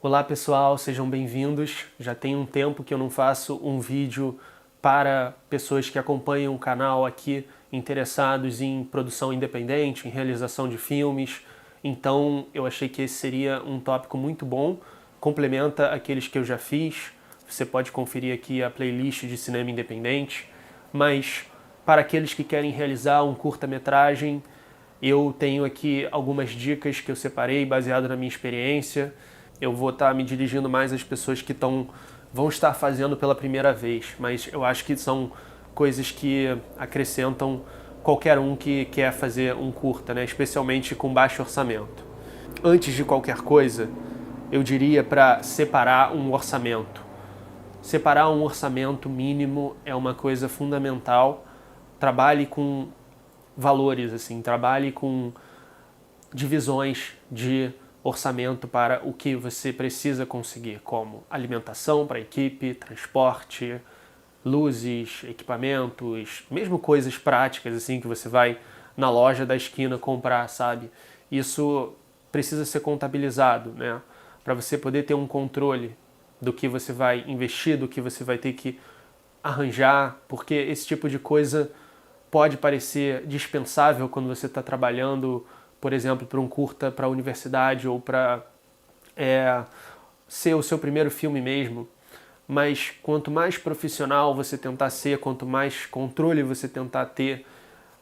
Olá pessoal, sejam bem-vindos. Já tem um tempo que eu não faço um vídeo para pessoas que acompanham o canal aqui, interessados em produção independente, em realização de filmes. Então eu achei que esse seria um tópico muito bom, complementa aqueles que eu já fiz. Você pode conferir aqui a playlist de cinema independente. Mas para aqueles que querem realizar um curta-metragem, eu tenho aqui algumas dicas que eu separei baseado na minha experiência. Eu vou estar me dirigindo mais às pessoas que vão estar fazendo pela primeira vez, mas eu acho que são coisas que acrescentam qualquer um que quer fazer um curta, né? Especialmente com baixo orçamento. Antes de qualquer coisa, eu diria para separar um orçamento. Separar um orçamento mínimo é uma coisa fundamental. Trabalhe com valores, assim, trabalhe com divisões de orçamento para o que você precisa conseguir, como alimentação para a equipe, transporte, luzes, equipamentos, mesmo coisas práticas assim que você vai na loja da esquina comprar, sabe? Isso precisa ser contabilizado, né? Para você poder ter um controle do que você vai investir, do que você vai ter que arranjar, porque esse tipo de coisa pode parecer dispensável quando você está trabalhando, por exemplo, para um curta para a universidade ou para ser o seu primeiro filme mesmo. Mas quanto mais profissional você tentar ser, quanto mais controle você tentar ter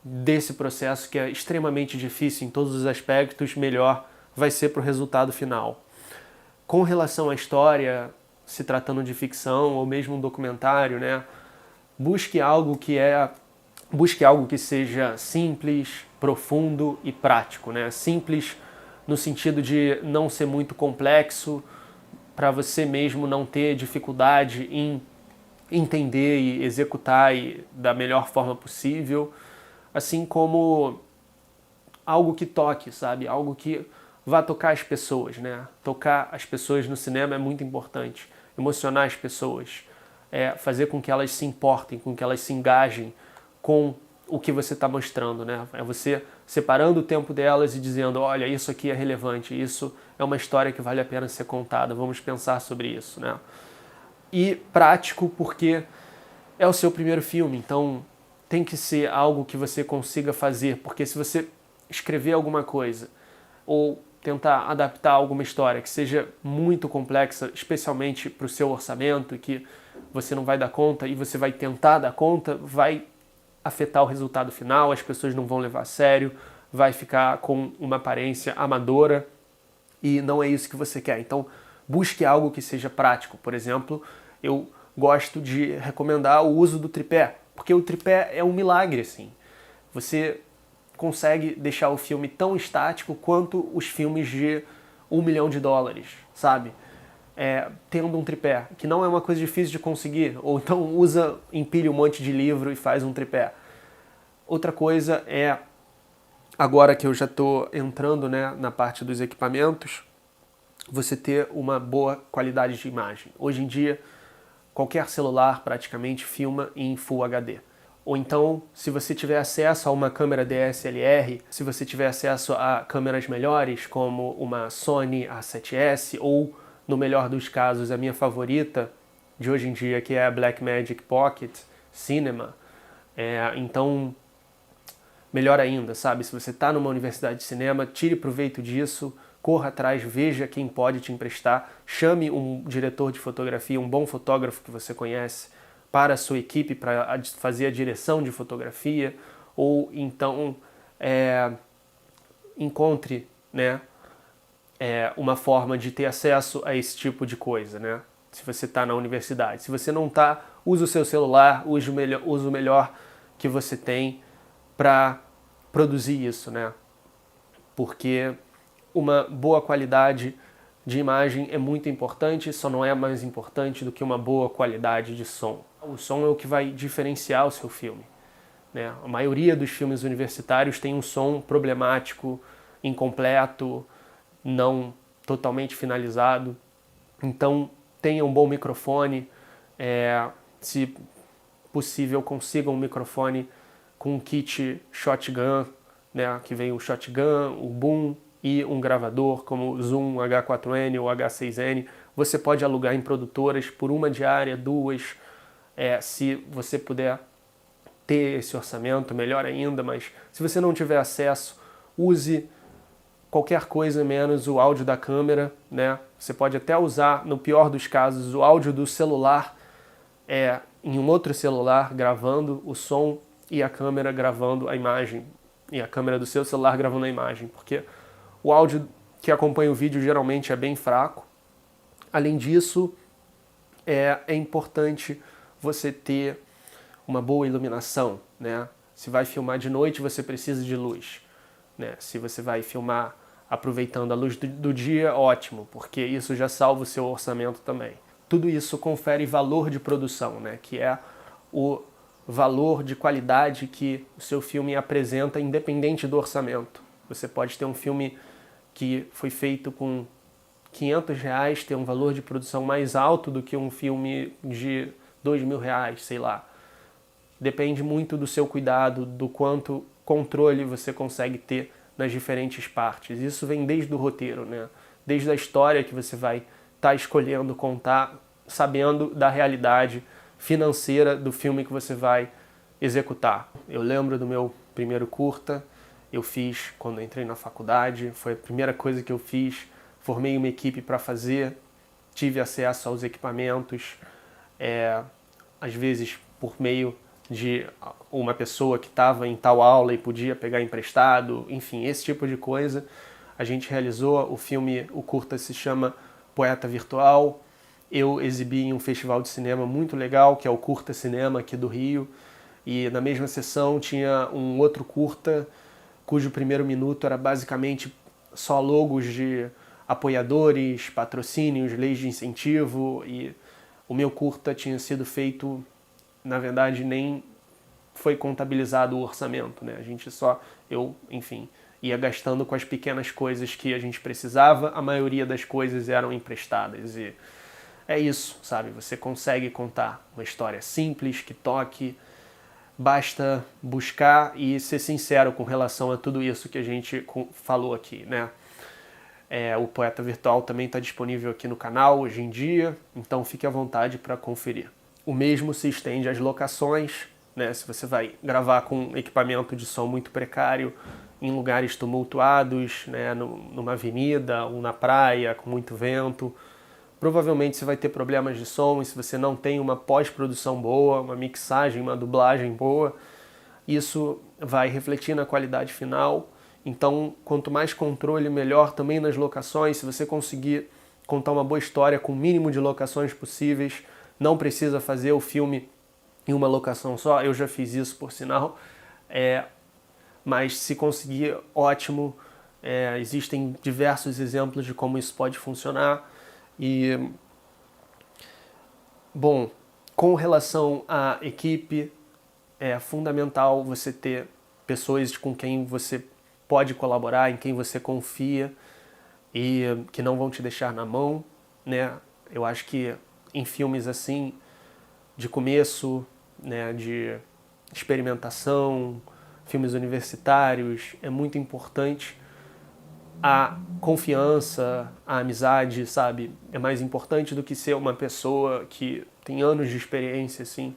desse processo, que é extremamente difícil em todos os aspectos, melhor vai ser para o resultado final. Com relação à história, se tratando de ficção ou mesmo um documentário, né? Busque algo que seja simples, profundo e prático, né? Simples no sentido de não ser muito complexo, para você mesmo não ter dificuldade em entender e executar da melhor forma possível, assim como algo que toque, sabe? Algo que vá tocar as pessoas, né? Tocar as pessoas no cinema é muito importante, emocionar as pessoas, fazer com que elas se importem, com que elas se engajem com o que você está mostrando, né? É você separando o tempo delas e dizendo, olha, isso aqui é relevante, isso é uma história que vale a pena ser contada, vamos pensar sobre isso, né? E prático porque é o seu primeiro filme, então tem que ser algo que você consiga fazer, porque se você escrever alguma coisa ou tentar adaptar alguma história que seja muito complexa, especialmente para o seu orçamento e que você não vai dar conta e você vai tentar dar conta, vai afetar o resultado final, as pessoas não vão levar a sério, vai ficar com uma aparência amadora e não é isso que você quer. Então, busque algo que seja prático. Por exemplo, eu gosto de recomendar o uso do tripé, porque o tripé é um milagre, assim. Você consegue deixar o filme tão estático quanto os filmes de $1 milhão, sabe? Tendo um tripé, que não é uma coisa difícil de conseguir, ou então empilha um monte de livro e faz um tripé. Outra coisa é, agora que eu já estou entrando, né, na parte dos equipamentos, você ter uma boa qualidade de imagem. Hoje em dia, qualquer celular praticamente filma em Full HD. Ou então, se você tiver acesso a uma câmera DSLR, se você tiver acesso a câmeras melhores, como uma Sony A7S, ou, no melhor dos casos, a minha favorita de hoje em dia, que é a Blackmagic Pocket Cinema, então, melhor ainda, sabe? Se você está numa universidade de cinema, tire proveito disso, corra atrás, veja quem pode te emprestar, chame um diretor de fotografia, um bom fotógrafo que você conhece, para a sua equipe, para fazer a direção de fotografia, ou então encontre, né, uma forma de ter acesso a esse tipo de coisa, né? Se você está na universidade. Se você não está, use o seu celular, use o melhor que você tem para produzir isso, né? Porque uma boa qualidade de imagem é muito importante, só não é mais importante do que uma boa qualidade de som. O som é o que vai diferenciar o seu filme, né? A maioria dos filmes universitários tem um som problemático, incompleto, não totalmente finalizado. Então, tenha um bom microfone, se possível, consiga um microfone com um kit shotgun, né, que vem o shotgun, o boom, e um gravador como o Zoom H4n ou H6n, você pode alugar em produtoras por uma diária, duas, se você puder ter esse orçamento, melhor ainda, mas se você não tiver acesso, use qualquer coisa menos o áudio da câmera, né? Você pode até usar, no pior dos casos, o áudio do celular em um outro celular gravando o som e a câmera gravando a imagem, e a câmera do seu celular gravando a imagem, porque o áudio que acompanha o vídeo geralmente é bem fraco. Além disso, é importante você ter uma boa iluminação, né? Se vai filmar de noite, você precisa de luz, né? Se você vai filmar aproveitando a luz do dia, ótimo, porque isso já salva o seu orçamento também. Tudo isso confere valor de produção, né? Que é o valor de qualidade que o seu filme apresenta independente do orçamento. Você pode ter um filme que foi feito com R$500, ter um valor de produção mais alto do que um filme de R$2.000, sei lá. Depende muito do seu cuidado, do quanto controle você consegue ter nas diferentes partes. Isso vem desde o roteiro, né? Desde a história que você vai estar escolhendo contar, sabendo da realidade financeira do filme que você vai executar. Eu lembro do meu primeiro curta, eu fiz quando entrei na faculdade, foi a primeira coisa que eu fiz, formei uma equipe para fazer, tive acesso aos equipamentos, às vezes por meio de uma pessoa que estava em tal aula e podia pegar emprestado, enfim, esse tipo de coisa. A gente realizou, o curta se chama Poeta Virtual. Eu exibi em um festival de cinema muito legal, que é o Curta Cinema aqui do Rio, e na mesma sessão tinha um outro curta, cujo primeiro minuto era basicamente só logos de apoiadores, patrocínios, leis de incentivo, e o meu curta tinha sido feito, na verdade, nem foi contabilizado o orçamento, né? A gente enfim, ia gastando com as pequenas coisas que a gente precisava, a maioria das coisas eram emprestadas, e é isso, sabe? Você consegue contar uma história simples, que toque, basta buscar e ser sincero com relação a tudo isso que a gente falou aqui, né? O Poeta Virtual também está disponível aqui no canal hoje em dia, então fique à vontade para conferir. O mesmo se estende às locações, né? Se você vai gravar com equipamento de som muito precário, em lugares tumultuados, né? Numa avenida ou na praia, com muito vento, provavelmente você vai ter problemas de som, e se você não tem uma pós-produção boa, uma mixagem, uma dublagem boa, isso vai refletir na qualidade final. Então, quanto mais controle, melhor também nas locações. Se você conseguir contar uma boa história com o mínimo de locações possíveis, não precisa fazer o filme em uma locação só. Eu já fiz isso, por sinal. Mas se conseguir, ótimo. Existem diversos exemplos de como isso pode funcionar. E, bom, com relação à equipe, é fundamental você ter pessoas com quem você pode colaborar, em quem você confia e que não vão te deixar na mão, né? Eu acho que em filmes assim, de começo, né, de experimentação, filmes universitários, é muito importante a confiança, a amizade, sabe? É mais importante do que ser uma pessoa que tem anos de experiência, assim,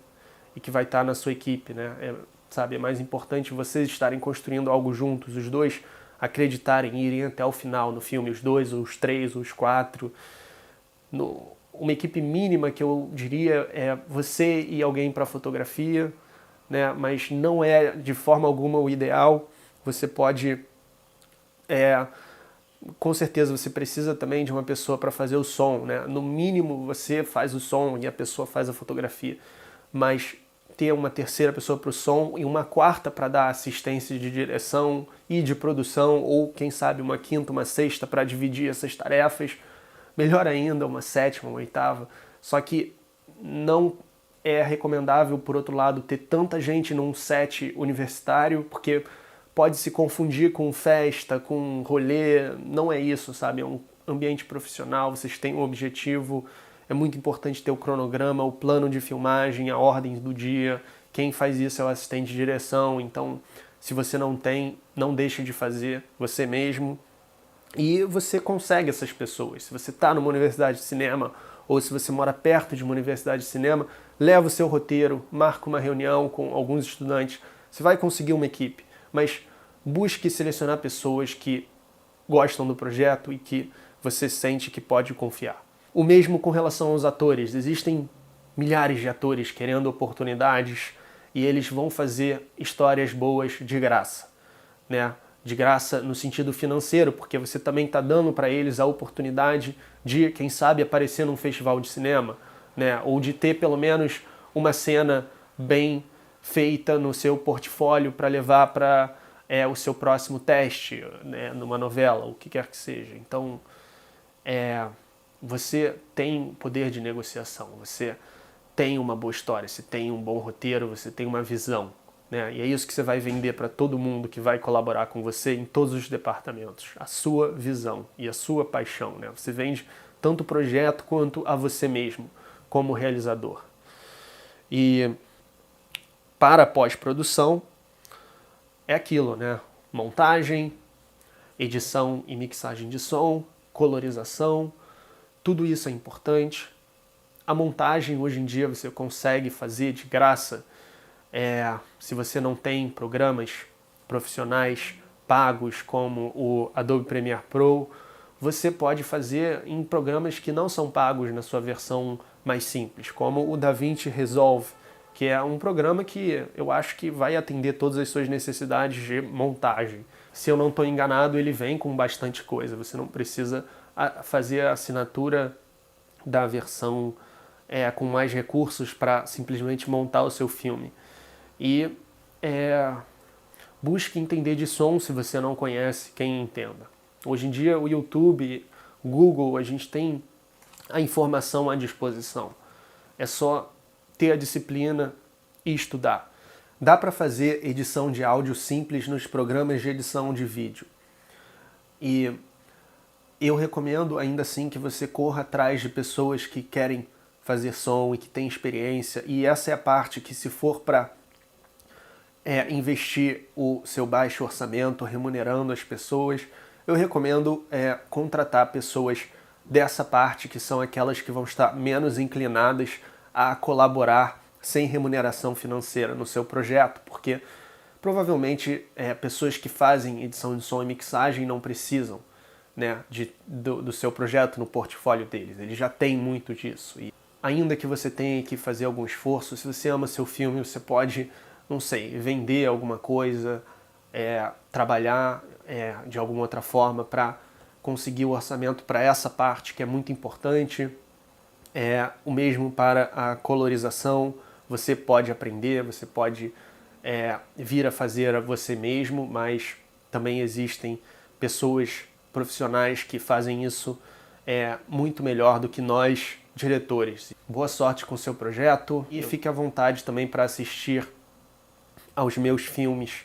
e que vai estar na sua equipe, né? Sabe? É mais importante vocês estarem construindo algo juntos, os dois acreditarem e irem até o final no filme, os dois, os três, os quatro. Uma equipe mínima que eu diria é você e alguém para fotografia, né? Mas não é de forma alguma o ideal. Você pode... com certeza você precisa também de uma pessoa para fazer o som, né? No mínimo você faz o som e a pessoa faz a fotografia, mas ter uma terceira pessoa para o som e uma quarta para dar assistência de direção e de produção, ou quem sabe uma quinta, uma sexta para dividir essas tarefas, melhor ainda, uma sétima, uma oitava. Só que não é recomendável, por outro lado, ter tanta gente num set universitário, porque pode se confundir com festa, com rolê, não é isso, sabe? É um ambiente profissional, vocês têm um objetivo, é muito importante ter o cronograma, o plano de filmagem, a ordem do dia, quem faz isso é o assistente de direção, então se você não tem, não deixe de fazer você mesmo. E você consegue essas pessoas. Se você está numa universidade de cinema ou se você mora perto de uma universidade de cinema, leva o seu roteiro, marca uma reunião com alguns estudantes, você vai conseguir uma equipe. Mas busque selecionar pessoas que gostam do projeto e que você sente que pode confiar. O mesmo com relação aos atores. Existem milhares de atores querendo oportunidades e eles vão fazer histórias boas de graça, né? De graça no sentido financeiro, porque você também está dando para eles a oportunidade de, quem sabe, aparecer num festival de cinema, né? Ou de ter pelo menos uma cena bem feita no seu portfólio para levar para o seu próximo teste, né? Numa novela, o que quer que seja. Então, você tem poder de negociação, você tem uma boa história, você tem um bom roteiro, você tem uma visão. Né? E é isso que você vai vender para todo mundo que vai colaborar com você em todos os departamentos. A sua visão e a sua paixão. Né? Você vende tanto o projeto quanto a você mesmo, como realizador. E para a pós-produção, é aquilo, né? Montagem, edição e mixagem de som, colorização, tudo isso é importante. A montagem, hoje em dia, você consegue fazer de graça. Se você não tem programas profissionais pagos como o Adobe Premiere Pro, você pode fazer em programas que não são pagos na sua versão mais simples, como o DaVinci Resolve, que é um programa que eu acho que vai atender todas as suas necessidades de montagem. Se eu não estou enganado, ele vem com bastante coisa, você não precisa fazer a assinatura da versão com mais recursos para simplesmente montar o seu filme. E busque entender de som se você não conhece, quem entenda. Hoje em dia o YouTube, Google, a gente tem a informação à disposição. É só ter a disciplina e estudar. Dá para fazer edição de áudio simples nos programas de edição de vídeo. E eu recomendo ainda assim que você corra atrás de pessoas que querem fazer som e que têm experiência. E essa é a parte que, se for para investir o seu baixo orçamento remunerando as pessoas, eu recomendo contratar pessoas dessa parte, que são aquelas que vão estar menos inclinadas a colaborar sem remuneração financeira no seu projeto, porque provavelmente pessoas que fazem edição de som e mixagem não precisam, né, do seu projeto no portfólio deles, eles já têm muito disso. E ainda que você tenha que fazer algum esforço, se você ama seu filme, você pode, não sei, vender alguma coisa, trabalhar de alguma outra forma para conseguir o orçamento para essa parte que é muito importante. O mesmo para a colorização, você pode aprender, você pode vir a fazer a você mesmo, mas também existem pessoas profissionais que fazem isso muito melhor do que nós, diretores. Boa sorte com o seu projeto e fique à vontade também para assistir aos meus filmes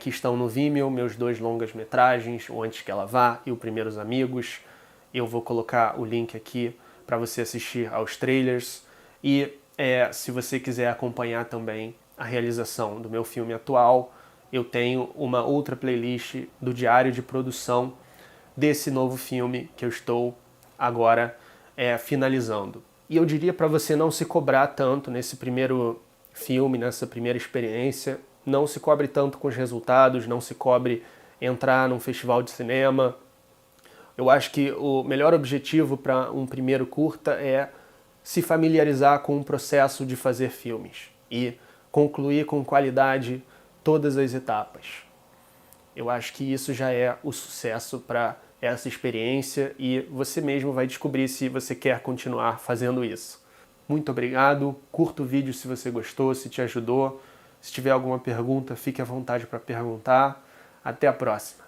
que estão no Vimeo, meus 2 longas-metragens, o Antes que Ela Vá e o Primeiros Amigos. Eu vou colocar o link aqui para você assistir aos trailers. E se você quiser acompanhar também a realização do meu filme atual, eu tenho uma outra playlist do diário de produção desse novo filme que eu estou agora finalizando. E eu diria para você não se cobrar tanto nesse primeiro filme, nessa primeira experiência, não se cobre tanto com os resultados, não se cobre entrar num festival de cinema. Eu acho que o melhor objetivo para um primeiro curta é se familiarizar com o processo de fazer filmes e concluir com qualidade todas as etapas. Eu acho que isso já é o sucesso para essa experiência e você mesmo vai descobrir se você quer continuar fazendo isso. Muito obrigado, curta o vídeo se você gostou, se te ajudou. Se tiver alguma pergunta, fique à vontade para perguntar. Até a próxima.